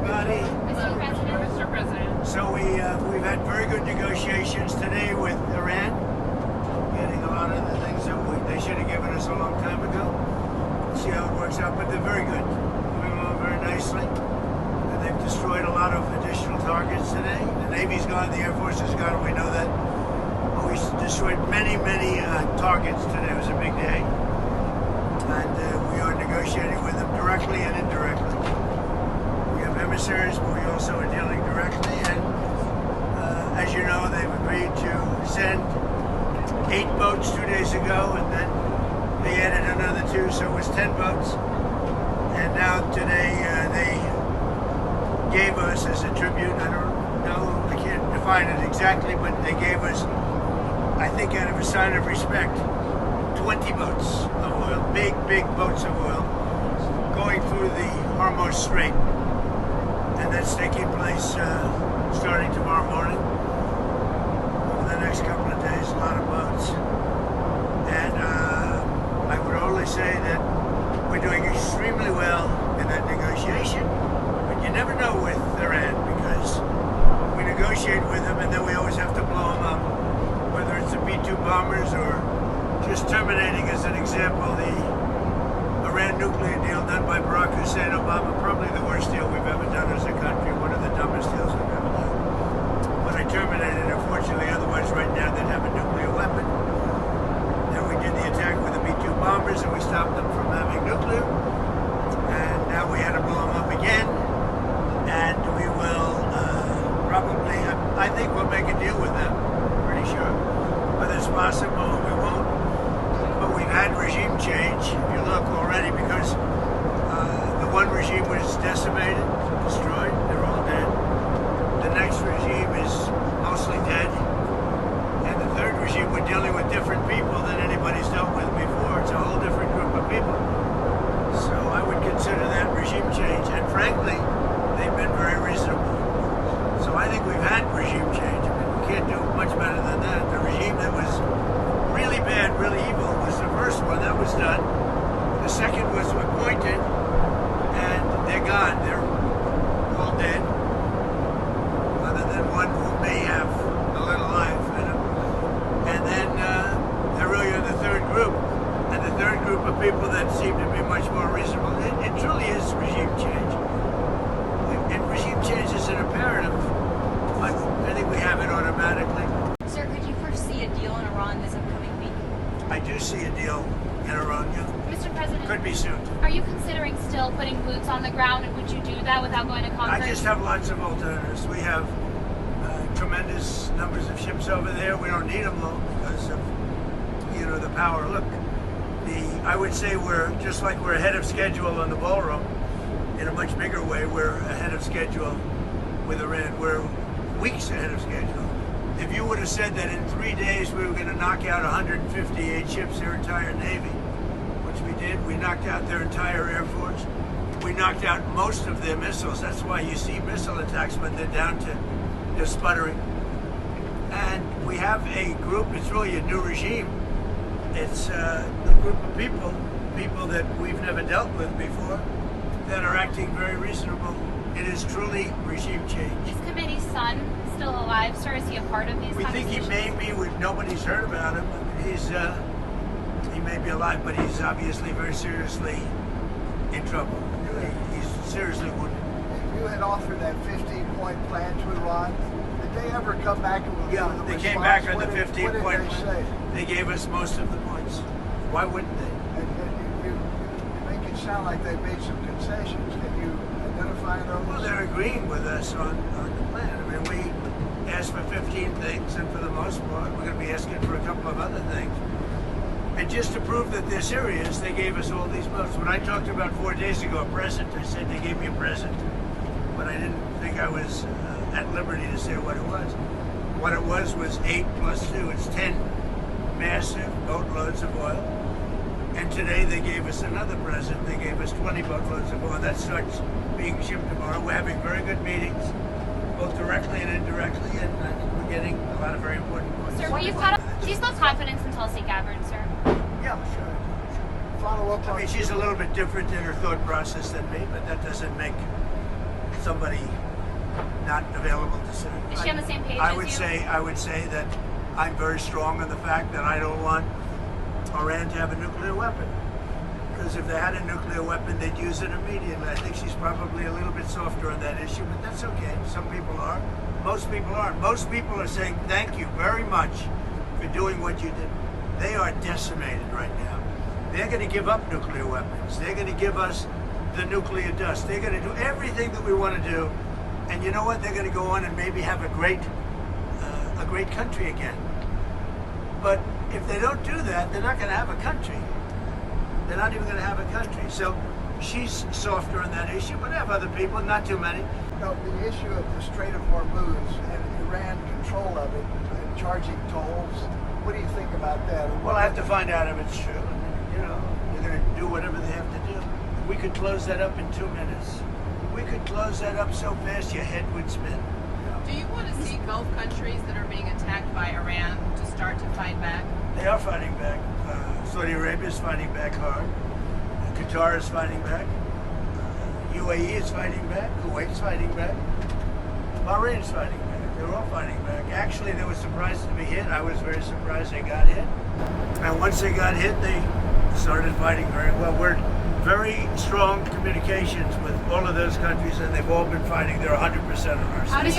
everybody. Mr. President. Mr. President. So we've had very good negotiations today with Iran, getting a lot of the things that they should have given us a long time ago. We'll see how it works out, but they're very good. Moving along very nicely. And they've destroyed a lot of additional targets today. The Navy's gone, the Air Force has gone, we know that. But we destroyed many targets today. It was a big day. And we are negotiating with them directly and indirectly. We have emissaries, but we also are dealing directly. And as you know, they've agreed to send 8 boats 2 days ago, and then they added another 2, so it was 10 boats. And now today they gave us as a tribute, I don't know, I can't define it exactly, but they gave us, I think out of a sign of respect, 20 boats of oil, big boats of oil, going through the Hormuz Strait. And that's taking place starting tomorrow morning. Over the next couple of days, a lot of boats. And I would only say that we're doing extremely well in that negotiation. But you never know with Iran, because we negotiate with them and then we always have to blow them up. Whether it's the B-2 bombers or just terminating, as an example, the Iran nuclear deal done by Barack Hussein Obama, probably the worst deal we've ever done as a country, one of the dumbest deals we've ever done. But I terminated it, unfortunately, otherwise right now they'd have a nuclear weapon. Then we did the attack with the B-2 bombers and we stopped them from having nuclear. And now we had to blow them up again. And we will probably, I think we'll make a deal with them, pretty sure. Whether it's possible, we won't. But we've had regime change, if you look already, because the one regime was decimated, destroyed, they're all dead. The next regime is mostly dead. And the third regime, we're dealing with different people than anybody's dealt with before. It's a whole different group of people. So I would consider that regime change. And frankly, they've been very reasonable. So I think we've had regime change. I mean, we can't do much better than that. The regime that was really bad, really evil was the first one. That was done. The second was appointed, and they're gone. They're all dead, other than one who may have a little life in them. And then there really are the third group, and the third group of people that seem to be much more reasonable. It truly is regime change. And regime change is an imperative, but I think we have it automatically. Sir, could you foresee a deal in Iran this upcoming week? I do see a deal in Iran, yeah. Mr. President, Could be soon. are you considering still putting boots on the ground, and would you do that without going to Congress? I just have lots of alternatives. We have tremendous numbers of ships over there. We don't need them all because of, the power. Look, I would say we're just like we're ahead of schedule on the ballroom. In a much bigger way, we're ahead of schedule with Iran. We're weeks ahead of schedule. If you would have said that in 3 days we were going to knock out 158 ships, their entire Navy, which we did, we knocked out their entire Air Force. We knocked out most of their missiles. That's why you see missile attacks, but they're down to, they're sputtering. And we have a group, it's really a new regime. It's a group of people that we've never dealt with before, that are acting very reasonable. It is truly regime change. Is committee's son still alive, sir? Is he a part of these We think he may be. Nobody's heard about him. He may be alive, but he's obviously very seriously in trouble. He's seriously wounded. You had offered that 15-point plan to Iran. Did they ever come back and Yeah, they came back on the 15-point plan. plan. They gave us most of the points. Why wouldn't they? You make it sound like they made some concessions. Can you identify those? Well, they're agreeing with us on the plan. I mean, we asked for 15 things, and for the most part, we're going to be asking for a couple of other things. And just to prove that they're serious, they gave us all these boats. When I talked about 4 days ago a present, I said they gave me a present. But I didn't think I was at liberty to say what it was. What it was 8 plus 2. It's 10 massive boatloads of oil. And today they gave us another present. They gave us 20 boatloads of oil. That starts being shipped tomorrow. We're having very good meetings, both directly and indirectly, and we're getting a lot of very important points. Sir, will you do you still have confidence in Tulsi Gabbard, sir? Yeah, sure. Follow up on. I mean, she's a little bit different in her thought process than me, but that doesn't make somebody not available to serve. Is she on the same page I as would you? I would say that I'm very strong on the fact that I don't want Iran to have a nuclear weapon. Because if they had a nuclear weapon, they'd use it immediately. I think she's probably a little bit softer on that issue, but that's okay. Some people are. Most people aren't. Most people are saying thank you very much for doing what you did. They are decimated right now. They're going to give up nuclear weapons. They're going to give us the nuclear dust. They're going to do everything that we want to do. And you know what? They're going to go on and maybe have a great country again. But if they don't do that, they're not going to have a country. They're not even going to have a country. So she's softer on that issue, but I have other people, not too many. No, the issue of the Strait of Hormuz and Iran control of it and charging tolls, what do you think about that? Well, I have to find out if it's true. And, you know, they're going to do whatever they have to do. We could close that up in 2 minutes. We could close that up so fast your head would spin. Do you want to see Gulf countries that are being attacked by Iran to start to fight back? They are fighting back. Saudi Arabia is fighting back hard. Qatar is fighting back. UAE is fighting back. Kuwait's fighting back. Bahrain is fighting back. They're all fighting back. Actually, they were surprised to be hit. I was very surprised they got hit. And once they got hit, they started fighting very well. We're very strong communications with all of those countries, and they've all been fighting. They're 100% on our side. How does